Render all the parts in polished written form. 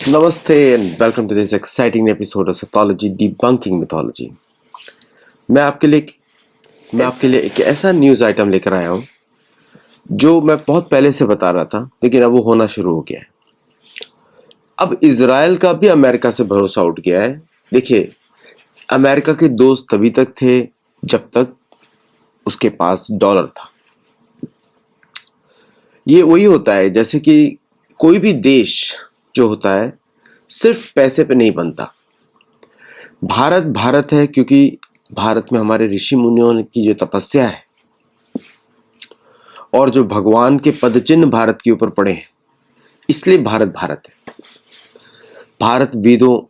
Namaste and welcome to this exciting episode of Pathology Debunking Mythology। मैं आपके लिए एक ऐसा न्यूज़ आइटम लेकर आया हूँ जो मैं बहुत पहले से बता रहा था, लेकिन अब वो होना शुरू हो गया है। अब इजराइल का भी अमेरिका से भरोसा उठ गया है। देखिए, अमेरिका के दोस्त तभी तक थे जब तक उसके पास डॉलर था। ये वही होता है जैसे कि कोई भी देश जो होता है सिर्फ पैसे पे नहीं बनता। भारत भारत है क्योंकि भारत में हमारे ऋषि मुनियों की जो तपस्या है और जो भगवान के पदचिन्ह भारत के ऊपर पड़े हैं, इसलिए भारत भारत है। भारत वेदों,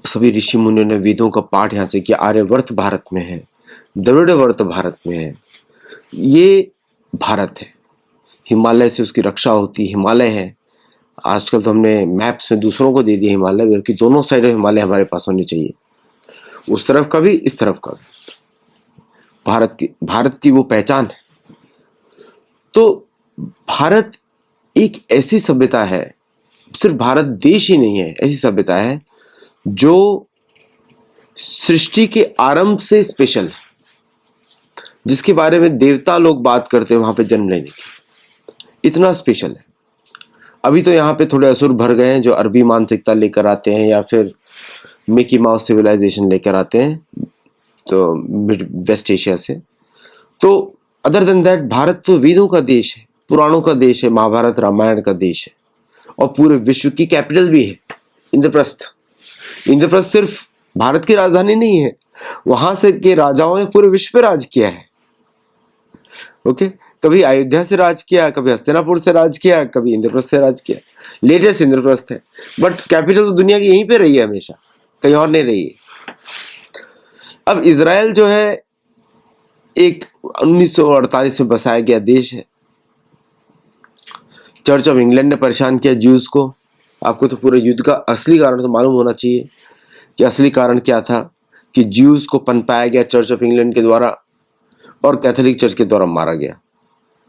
सभी ऋषि मुनियों ने वेदों का पाठ यहाँ से किया। आर्यवर्त भारत में है, द्रविड़वर्त भारत में है, ये भारत है। हिमालय से उसकी रक्षा होती, हिमालय है। आजकल तो हमने मैप्स में दूसरों को दे दिया हिमालय, बल्कि दोनों साइड हिमालय हमारे पास होने चाहिए, उस तरफ का भी इस तरफ का भी। भारत की वो पहचान है। तो भारत एक ऐसी सभ्यता है, सिर्फ भारत देश ही नहीं है, ऐसी सभ्यता है जो सृष्टि के आरंभ से स्पेशल है, जिसके बारे में देवता लोग बात करते हैं वहां पे जन्म लेने की। इतना स्पेशल है। अभी तो यहाँ पे थोड़े असुर भर गए हैं जो अरबी मानसिकता लेकर आते हैं या फिर मिकी माउस सिविलाइजेशन लेकर आते हैं, तो मिड वेस्ट एशिया से। तो अदर देन दैट भारत तो वेदों का देश है, पुराणों का देश है, महाभारत रामायण का देश है, और पूरे विश्व की कैपिटल भी है इंद्रप्रस्थ। इंद्रप्रस्थ सिर्फ भारत की राजधानी नहीं है, वहां से के राजाओं ने पूरे विश्व पे राज किया है। ओके, कभी अयोध्या से राज किया, कभी हस्तिनापुर से राज किया, कभी इंद्रप्रस्थ से राज किया। लेटेस्ट इंद्रप्रस्थ है, बट कैपिटल तो दुनिया की यहीं पे रही है हमेशा, कहीं और नहीं रही है। अब इजराइल जो है एक 1948 में बसाया गया देश है। चर्च ऑफ इंग्लैंड ने परेशान किया ज्यूज को। आपको तो पूरे युद्ध का असली कारण तो मालूम होना चाहिए कि असली कारण क्या था, कि ज्यूज को पनपाया गया चर्च ऑफ इंग्लैंड के द्वारा और कैथोलिक चर्च के द्वारा मारा गया।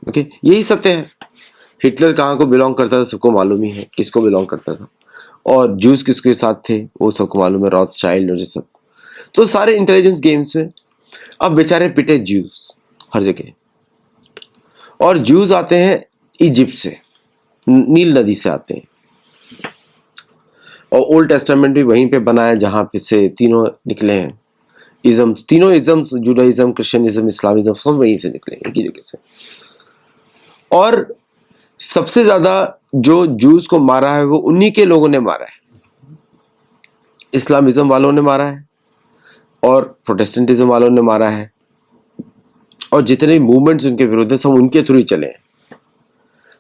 ओके, यही सत्य है। हिटलर कहाँ को बिलोंग करता था सबको मालूम ही है, किसको बिलोंग करता था, और ज्यूज किसके साथ थे वो सबको मालूम है, रॉथस्चाइल्ड और ये सब। तो सारे इंटेलिजेंस गेम्स में अब बेचारे पिटे ज्यूज हर जगह। और ज्यूज आते हैं इजिप्ट से, नील नदी से आते हैं, और ओल्ड टेस्टामेंट भी वहीं पे बना है जहां पे से तीनों निकले हैं इज़म्स। तीनों इज़म्स, जुडाइज्म, क्रिश्चियनिज्म, इस्लामिज्म, सब वहीं से निकले हैं, एक ही जगह से। और सबसे ज्यादा जो जूस को मारा है वो उन्हीं के लोगों ने मारा है। इस्लामिज्म वालों ने मारा है और प्रोटेस्टेंटिज्म वालों ने मारा है, और जितने मूवमेंट्स उनके विरुद्ध सब उनके थ्रू ही चले हैं।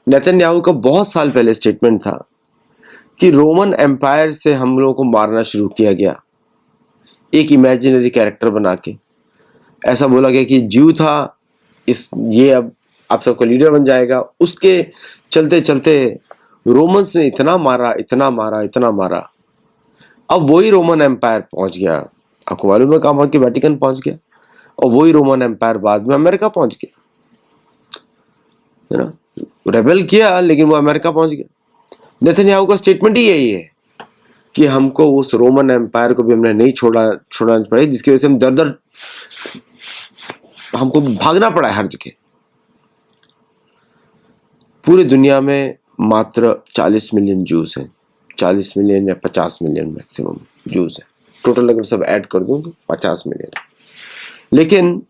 नेतन्याहू का बहुत साल पहले स्टेटमेंट था कि रोमन एम्पायर से हम लोगों को मारना शुरू किया गया, एक इमेजिनरी कैरेक्टर बना के। ऐसा बोला गया कि ज्यू था, ये अब आप सबका लीडर बन जाएगा। उसके चलते चलते रोमन्स ने इतना मारा, इतना मारा, इतना मारा। अब वही रोमन एम्पायर पहुंच गया, आपको मालूम है कहाँ पहुंच गया, वेटिकन पहुंच गया, और वही रोमन एम्पायर बाद में अमेरिका पहुंच गया, है ना। रेबेल किया लेकिन वो अमेरिका पहुंच गया। नेतन्याहू का स्टेटमेंट ही यही है कि हमको उस रोमन एम्पायर को भी हमने नहीं छोड़ना पड़े, जिसकी वजह से हम दर दर हमको भागना पड़ा है हर जगह। पूरी दुनिया में मात्र 40 मिलियन जूस हैं, 40 मिलियन या 50 मिलियन मैक्सिमम जूस है। टोटल अगर सब ऐड कर दूं तो 50 मिलियन। लेकिन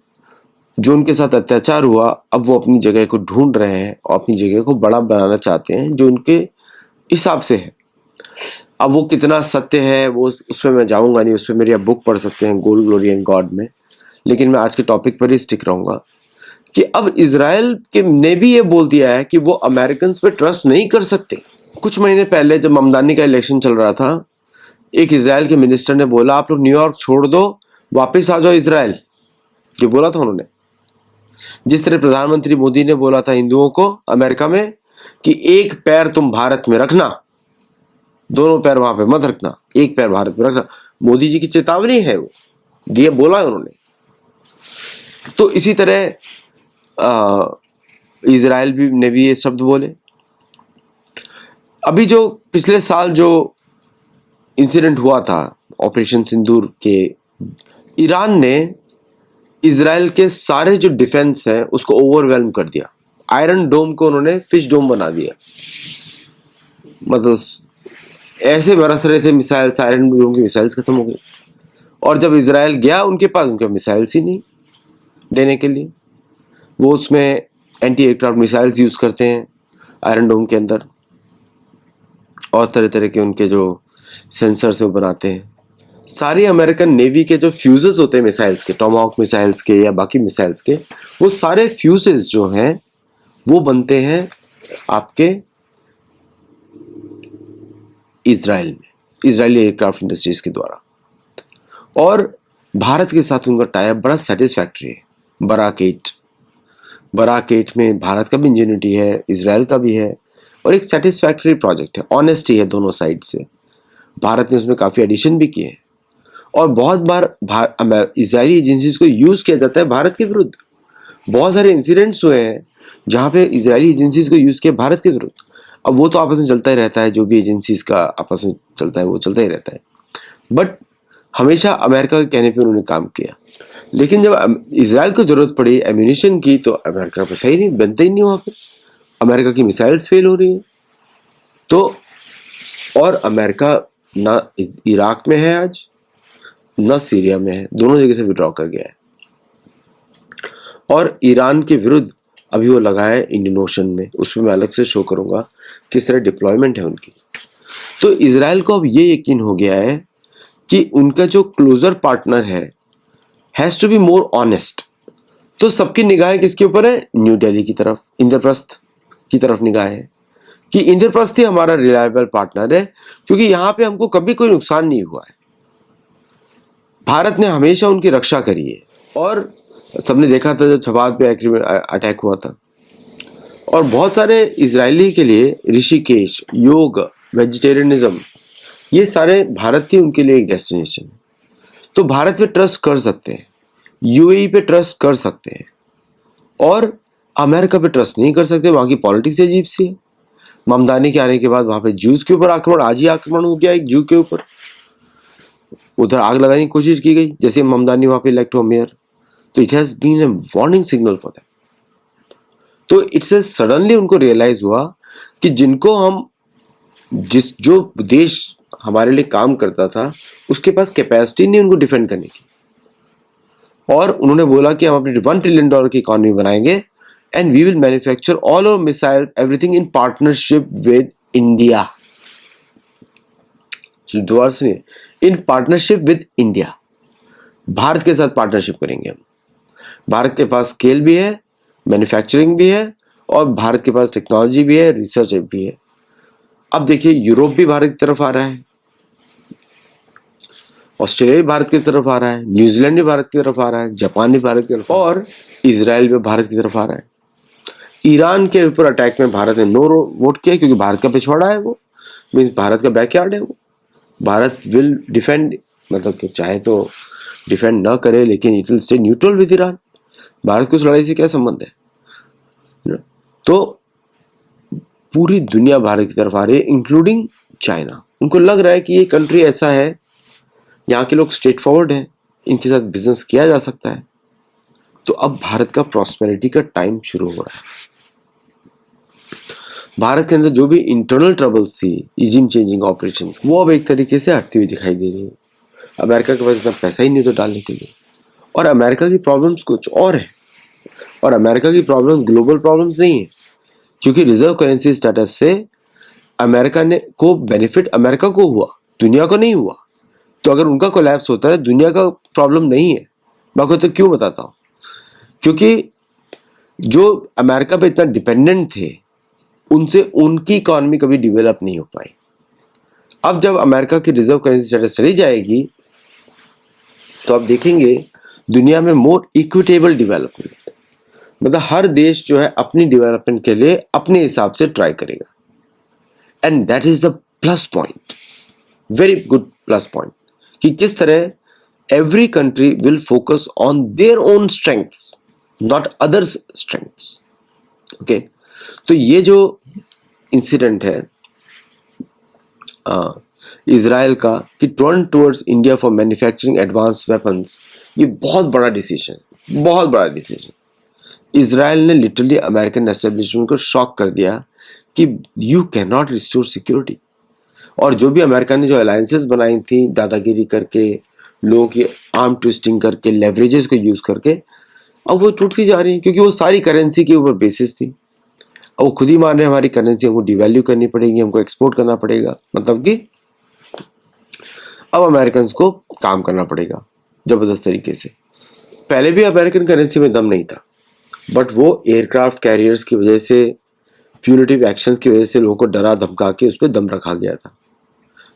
जो उनके साथ अत्याचार हुआ, अब वो अपनी जगह को ढूंढ रहे हैं और अपनी जगह को बड़ा बनाना चाहते हैं जो उनके हिसाब से है। अब वो कितना सत्य है वो उसमें मैं जाऊंगा नहीं, उसमें मेरी आप बुक पढ़ सकते हैं, गोल्ड ग्लोरी एंड गॉड में। लेकिन मैं आज के टॉपिक पर ही स्टिक रहूंगा कि अब इजराइल के ने भी ये बोल दिया है कि वो अमेरिकन पे ट्रस्ट नहीं कर सकते। कुछ महीने पहले जब ममदानी का इलेक्शन चल रहा था, एक इजराइल के मिनिस्टर ने बोला आप लोग न्यूयॉर्क छोड़ दो, वापस आ जाओ इजराइल। ये बोला था उन्होंने। जिस तरह प्रधानमंत्री मोदी ने बोला था हिंदुओं को अमेरिका में कि एक पैर तुम भारत में रखना, दोनों पैर वहां पे मत रखना, एक पैर भारत में रखना। मोदी जी की चेतावनी है, वो दिए बोला है उन्होंने। तो इसी तरह इजराइल भी ने भी ये शब्द बोले। अभी जो पिछले साल जो इंसिडेंट हुआ था ऑपरेशन सिंदूर के, ईरान ने इजराइल के सारे जो डिफेंस है उसको ओवरवेल्म कर दिया। आयरन डोम को उन्होंने फिश डोम बना दिया। मतलब ऐसे बरस रहे थे मिसाइल्स, आयरन डोम की मिसाइल्स खत्म हो गई। और जब इजराइल गया उनके पास, उनके मिसाइल्स ही नहीं देने के लिए। वो उसमें एंटी एयरक्राफ्ट मिसाइल्स यूज करते हैं आयरन डोम के अंदर, और तरह तरह के उनके जो सेंसर से वो बनाते हैं। सारी अमेरिकन नेवी के जो फ्यूजेस होते हैं मिसाइल्स के, टॉमाहॉक मिसाइल्स के या बाकी मिसाइल्स के, वो सारे फ्यूजेस जो हैं वो बनते हैं आपके इजराइल में, इजरायली एयरक्राफ्ट इंडस्ट्रीज के द्वारा। और भारत के साथ उनका टाई अप बड़ा सेटिस्फैक्ट्री है। बराक 8 में भारत का भी इंजेन्यूटी है, इजराइल का भी है, और एक सेटिस्फैक्ट्री प्रोजेक्ट है, ऑनेस्टी है दोनों साइड से। भारत ने उसमें काफ़ी एडिशन भी किए हैं, और बहुत बार इजरायली एजेंसीज को यूज़ किया जाता है भारत के विरुद्ध। बहुत सारे इंसिडेंट्स हुए हैं जहाँ पे इजरायली एजेंसीज को यूज़ किया भारत के विरुद्ध। अब वो तो आपस में चलता ही रहता है, जो भी एजेंसीज का आपस में चलता है वो चलता ही रहता है, बट हमेशा अमेरिका के कहने पे उन्होंने काम किया। लेकिन जब इजराइल को जरूरत पड़ी एम्यूनिशन की, तो अमेरिका पे सही नहीं बनता ही नहीं वहाँ पे। अमेरिका की मिसाइल्स फेल हो रही है। तो और अमेरिका ना इराक में है आज, ना सीरिया में है, दोनों जगह से विड्रॉ कर गया है। और ईरान के विरुद्ध अभी वो लगा है इंडियन ओशन में, उसमें मैं अलग से शो करूंगा किस तरह डिप्लॉयमेंट है उनकी। तो इजराइल को अब ये यकीन हो गया है कि उनका जो क्लोजर पार्टनर है has to be more honest. तो सबकी निगाहें किसके ऊपर है? न्यू दिल्ली की तरफ, इंद्रप्रस्थ की तरफ निगाह है कि इंद्रप्रस्थ ही हमारा रिलायबल पार्टनर है, क्योंकि यहाँ पे हमको कभी कोई नुकसान नहीं हुआ है। भारत ने हमेशा उनकी रक्षा करी है। और सबने देखा था जब छबाद पे अटैक हुआ था, और बहुत सारे इजरायली के लिए ऋषिकेश, योग, वेजिटेरियनिज्म, ये सारे भारत ही उनके लिए एक डेस्टिनेशन है। तो भारत पे ट्रस्ट कर सकते हैं, यूएई पे ट्रस्ट कर सकते हैं, और अमेरिका पे ट्रस्ट नहीं कर सकते। वहाँ की पॉलिटिक्स अजीब सी है। ममदानी के आने के बाद वहाँ पे ज्यूज के ऊपर आक्रमण, आज ही आक्रमण हो गया एक ज्यू के ऊपर, उधर आग लगाने की कोशिश की गई जैसे ममदानी वहाँ पे इलेक्ट हुआ मेयर। तो it has been a warning signal for them. तो इट्स सडनली उनको रियलाइज हुआ कि जिनको हम जो देश हमारे लिए काम करता था उसके पास कैपेसिटी नहीं उनको डिफेंड करने की। और उन्होंने बोला कि हम अपनी $1 ट्रिलियन की इकोनॉमी बनाएंगे, and we will manufacture all our missile everything in partnership with India. दोबारा सुनिए, in partnership with India, Bharat के साथ पार्टनरशिप करेंगे हम। भारत के पास स्केल भी है, मैन्युफैक्चरिंग भी है, और भारत के पास टेक्नोलॉजी भी है, रिसर्च भी है। अब देखिए यूरोप भी भारत की तरफ आ रहा है, ऑस्ट्रेलिया भी भारत की तरफ आ रहा है, न्यूजीलैंड भी भारत की तरफ आ रहा है, जापान भी भारत की तरफ, और इजराइल भी भारत की तरफ आ रहा है। ईरान के ऊपर अटैक में भारत ने नो वोट किया, क्योंकि भारत का पिछवाड़ा है, वो मीन्स भारत का बैकयार्ड है वो। भारत विल डिफेंड, मतलब कि चाहे तो डिफेंड ना करे, लेकिन it will stay neutral with Iran. Bharat को उस लड़ाई से क्या संबंध है? तो पूरी दुनिया भारत की तरफ आ रही है, इंक्लूडिंग चाइना। उनको लग रहा है कि ये कंट्री ऐसा है, यहाँ के लोग स्ट्रेट फॉरवर्ड हैं, इनके साथ बिजनेस किया जा सकता है। तो अब भारत का प्रॉस्पेरिटी का टाइम शुरू हो रहा है। भारत के अंदर जो भी इंटरनल ट्रबल्स थी, रिजिम चेंजिंग ऑपरेशंस, वो अब एक तरीके से हटती हुई दिखाई दे रही है। अमेरिका के पास इतना पैसा ही नहीं तो डालने के लिए, और अमेरिका की प्रॉब्लम्स कुछ और है। और अमेरिका की प्रॉब्लम ग्लोबल प्रॉब्लम्स नहीं है, क्योंकि रिजर्व करेंसी स्टेटस से अमेरिका ने को बेनिफिट अमेरिका को हुआ, दुनिया को नहीं हुआ। तो अगर उनका कोलैप्स होता है, दुनिया का प्रॉब्लम नहीं है। मैं आपको तो क्यों बताता हूँ, क्योंकि जो अमेरिका पे इतना डिपेंडेंट थे, उनसे उनकी इकोनॉमी कभी डेवलप नहीं हो पाई। अब जब अमेरिका की रिजर्व करेंसी स्टेटस चली जाएगी, तो आप देखेंगे दुनिया में मोर इक्विटेबल डेवलपमेंट, मतलब हर देश जो है अपनी डेवलपमेंट के लिए अपने हिसाब से ट्राई करेगा, and that is the plus point, very good plus point, कि किस तरह every country will focus on their own strengths, not others strengths. Okay, तो ये जो इंसिडेंट है इजराइल का कि turn towards India for manufacturing advance weapons, ये बहुत बड़ा डिसीजन, बहुत बड़ा डिसीजन। इजराइल ने लिटरली अमेरिकन एस्टेब्लिशमेंट को शॉक कर दिया कि you can not restore security. और जो भी अमेरिका ने जो अलायंसेस बनाई थी दादागिरी करके, लोगों की आर्म ट्विस्टिंग करके, लेवरेजेस को यूज करके, अब वो टूटती जा रही है क्योंकि वो सारी करेंसी के ऊपर बेसिस थी। अब वो खुद ही मान रहे हैं हमारी करेंसी हमको डिवैल्यू करनी पड़ेगी, हमको एक्सपोर्ट करना पड़ेगा, मतलब कि अब अमेरिकन को काम करना पड़ेगा जबरदस्त तरीके से। पहले भी अमेरिकन करेंसी में दम नहीं था, बट वो एयरक्राफ्ट कैरियर्स की वजह से, प्यूनिटिव एक्शंस की वजह से लोगों को डरा धमका के उस पर दम रखा गया था।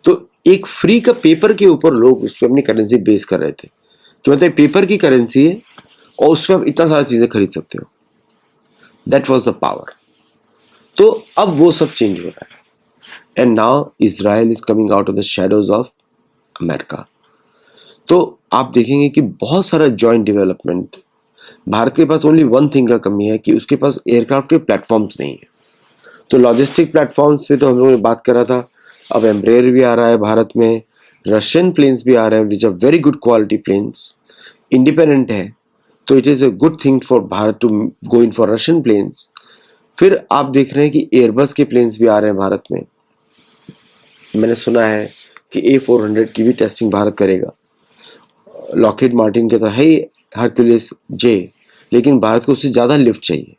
तो एक फ्री का पेपर के ऊपर लोग उस पर अपनी करेंसी बेस कर रहे थे कि मतलब पेपर की करेंसी है और उस पर आप इतना सारी चीजें खरीद सकते हो। That was the power. तो अब वो सब चेंज हो रहा है and now Israel is coming out of the shadows of America. तो आप देखेंगे कि बहुत सारा जॉइंट डेवलपमेंट। भारत के पास ओनली वन थिंग का कमी है कि उसके पास एयरक्राफ्ट के प्लेटफॉर्म्स नहीं है। तो लॉजिस्टिक प्लेटफॉर्म्स पे तो हम लोगों ने बात करा था, अब एम्ब्रेयर भी आ रहा है भारत में, रशियन प्लेन्स भी आ रहे हैं which are very good quality planes, independent है। तो it is a good thing for Bharat to go in for Russian planes. फिर आप देख रहे हैं कि एयरबस के प्लेन्स भी आ रहे हैं भारत में। मैंने सुना है कि A400 की भी टेस्टिंग भारत करेगा। लॉकहीड मार्टिन के तो है ही हरक्यूलिस जे, लेकिन भारत को उससे ज़्यादा लिफ्ट चाहिए।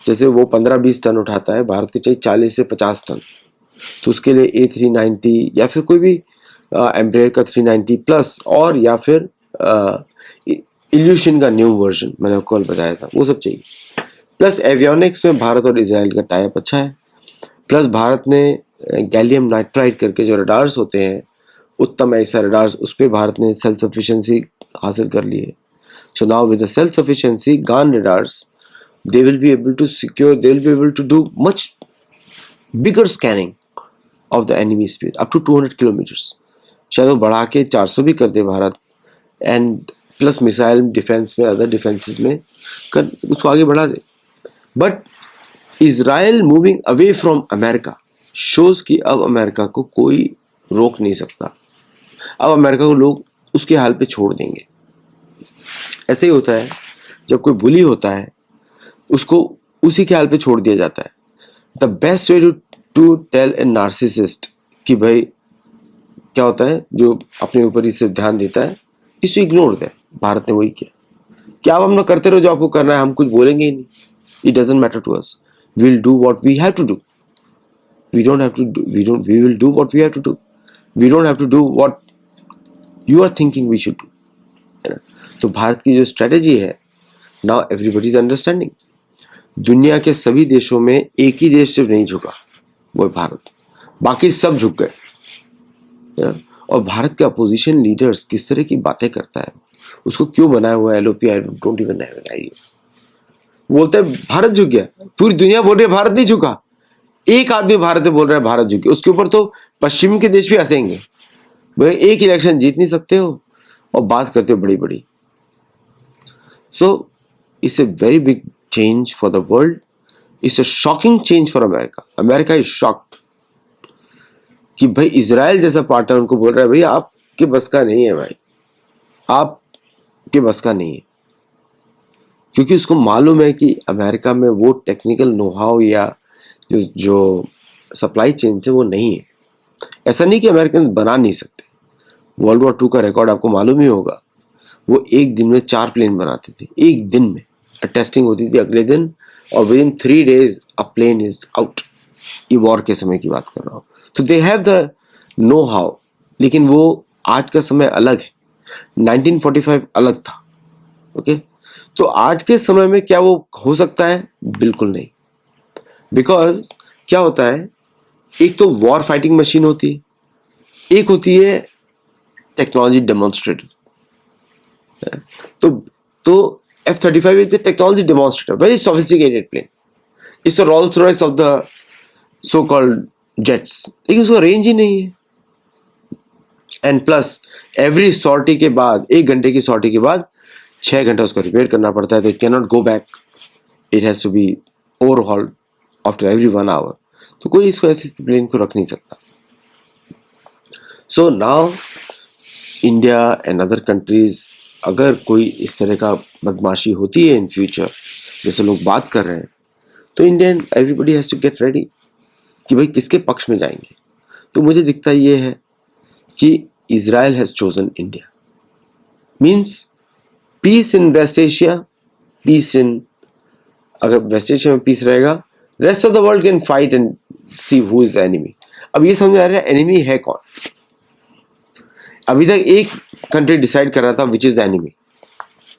जैसे वो 15-20 टन उठाता है, भारत को चाहिए 40 से 50 टन। तो उसके लिए A390 या फिर कोई भी एम्ब्रेयर का 390 प्लस, और या फिर इल्यूशन का न्यू वर्जन मैंने आपको कल बताया था, वो सब चाहिए। प्लस एवियोनिक्स में भारत और इजराइल का टाइप अच्छा है। प्लस भारत ने गैलियम नाइट्राइड करके जो रडार्स होते हैं, उत्तम ऐसा रडार्स, उस पर भारत ने सेल्फ सफिशिएंसी हासिल कर ली है। So now with the self sufficiency GAN radars, they will be able to secure, they will be able to do much bigger scanning of the enemy space up to 200 kilometers। शायद वो बढ़ा के 400 भी कर दे Bharat, and plus missile defence में, other defences में कर उसको आगे बढ़ा दे। But Israel moving away from America shows कि अब अमेरिका को कोई रोक नहीं सकता। अब अमेरिका को लोग उसके हाल पे छोड़ देंगे। ऐसे ही होता है जब कोई बुली होता है, उसको उसी के हाल पे छोड़ दिया जाता है। The best way to tell a narcissist कि भाई क्या होता है, जो अपने ऊपर ही सिर्फ ध्यान देता है, इसको इग्नोर दे। भारत ने वही किया कि आप हम लोग करते रहो जो आपको करना है, हम कुछ बोलेंगे ही नहीं। It doesn't matter to us, we will do what we have to do, we don't have to do, we will do what we have to do, we don't have to do what you are thinking we should do. तो भारत की जो strategy है, now everybody is understanding. दुनिया के सभी देशों में एक ही देश सिर्फ नहीं झुका, वो है भारत, बाकी सब झुक गए। और भारत के अपोजिशन लीडर्स किस तरह की बातें करता है, उसको क्यों बनाया हुआ है LOP, I don't even have an idea. बोलता है भारत झुक गया, पूरी दुनिया बोल रही है भारत नहीं झुका। एक आदमी भारत में बोल रहा है भारत झुक गया, उसके ऊपर तो पश्चिम के देश भी हंसेंगे। भाई एक इलेक्शन जीत नहीं सकते हो और बात करते हो बड़ी बड़ी। So it's a very big change for the world. It's a shocking change for America. America is shocked कि भाई इजराइल जैसा पार्टनर उनको बोल रहा है भाई आपके बस का नहीं है, भाई आपके बस का नहीं है। क्योंकि उसको मालूम है कि अमेरिका में वो टेक्निकल नो हाउ या जो सप्लाई चेन से वो नहीं है। ऐसा नहीं कि अमेरिकन बना नहीं सकते। वर्ल्ड वॉर 2 का रिकॉर्ड आपको मालूम ही होगा, वो एक दिन में 4 प्लेन बनाते थे, एक दिन में। टेस्टिंग होती थी अगले दिन, और within 3 days a plane is out. ये वॉर के समय की बात कर रहा हूँ। तो they have the know how, लेकिन वो आज का समय अलग है। 1945 अलग था, ओके। तो आज के समय में क्या वो हो सकता है? बिल्कुल नहीं। बिकॉज क्या होता है, एक तो वॉर फाइटिंग मशीन होती है, एक होती है टेक्नोलॉजी डेमोन्स्ट्रेटर। तो F-35 is the technology demonstrator, very sophisticated plane. It's the Rolls Royce of the so-called jets. लेकिन उसका रेंज ही नहीं है। एंड प्लस एवरी सॉर्टी के बाद, 1 घंटे की सॉर्टी के बाद 6 घंटा उसको रिपेयर करना पड़ता है। तो it can not go back, it has to be overhauled after every 1 hour। तो कोई इसको ऐसे प्लेन को रख नहीं सकता। So now India and other countries, अगर कोई इस तरह का बदमाशी होती है इन फ्यूचर जैसे लोग बात कर रहे हैं, तो Indian everybody has to get ready कि भाई किसके पक्ष में जाएंगे। तो मुझे दिखता ये है कि Israel has chosen India, means peace in West Asia, peace in, अगर वेस्ट एशिया में पीस रहेगा, rest of the world can fight and see who is the enemy. अब ये समझ आ रहा है एनिमी है कौन। अभी तक एक कंट्री डिसाइड कर रहा था विच इज द एनिमी,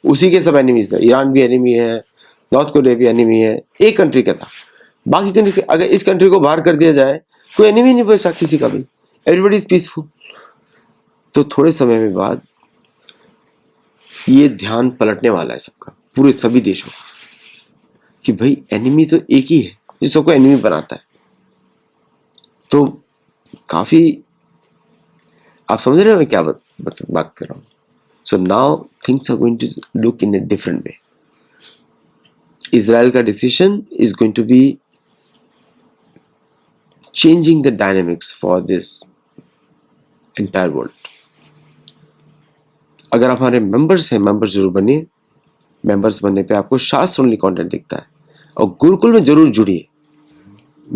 उसी के सब एनिमीज है। ईरान भी एनिमी है, नॉर्थ कोरिया भी एनिमी है, एक कंट्री का था। बाकी कंट्री से अगर इस कंट्री को बाहर कर दिया जाए, कोई एनिमी नहीं बचा किसी का भी, एवरीबडी इज पीसफुल। तो थोड़े समय में बाद ये ध्यान पलटने वाला है सबका, पूरे सभी देशों का, कि भाई एनिमी तो एक ही है जो सबको एनिमी बनाता है। तो काफी, आप समझ रहे हो मैं क्या बात कर रहा हूँ। So now things are going to look in a different way. Israel का decision is going to be changing the dynamics for this entire world. अगर आप हमारे मेंबर्स हैं, मेंबर्स जरूर बनिए। मेंबर्स बनने पे आपको शास्त्र ओनली कंटेंट दिखता है। और गुरुकुल में जरूर जुड़िए।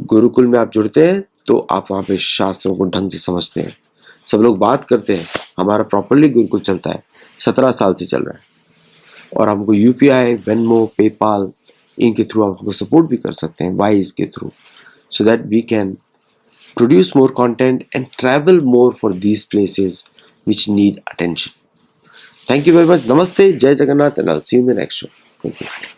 गुरुकुल में आप जुड़ते हैं तो आप वहाँ पे शास्त्रों को ढंग से समझते हैं। सब लोग बात करते हैं, हमारा प्रॉपरली गुरुकुल चलता है, 17 साल से चल रहा है। और हमको यूपीआई, वेनमो, पेपाल, इनके थ्रू आप हमको सपोर्ट भी कर सकते हैं, वाइज के through, so that we can produce more content and travel more for these places which need attention. Thank you very much. Namaste, Jai Jagannath, and I'll see you in the next show. Thank you.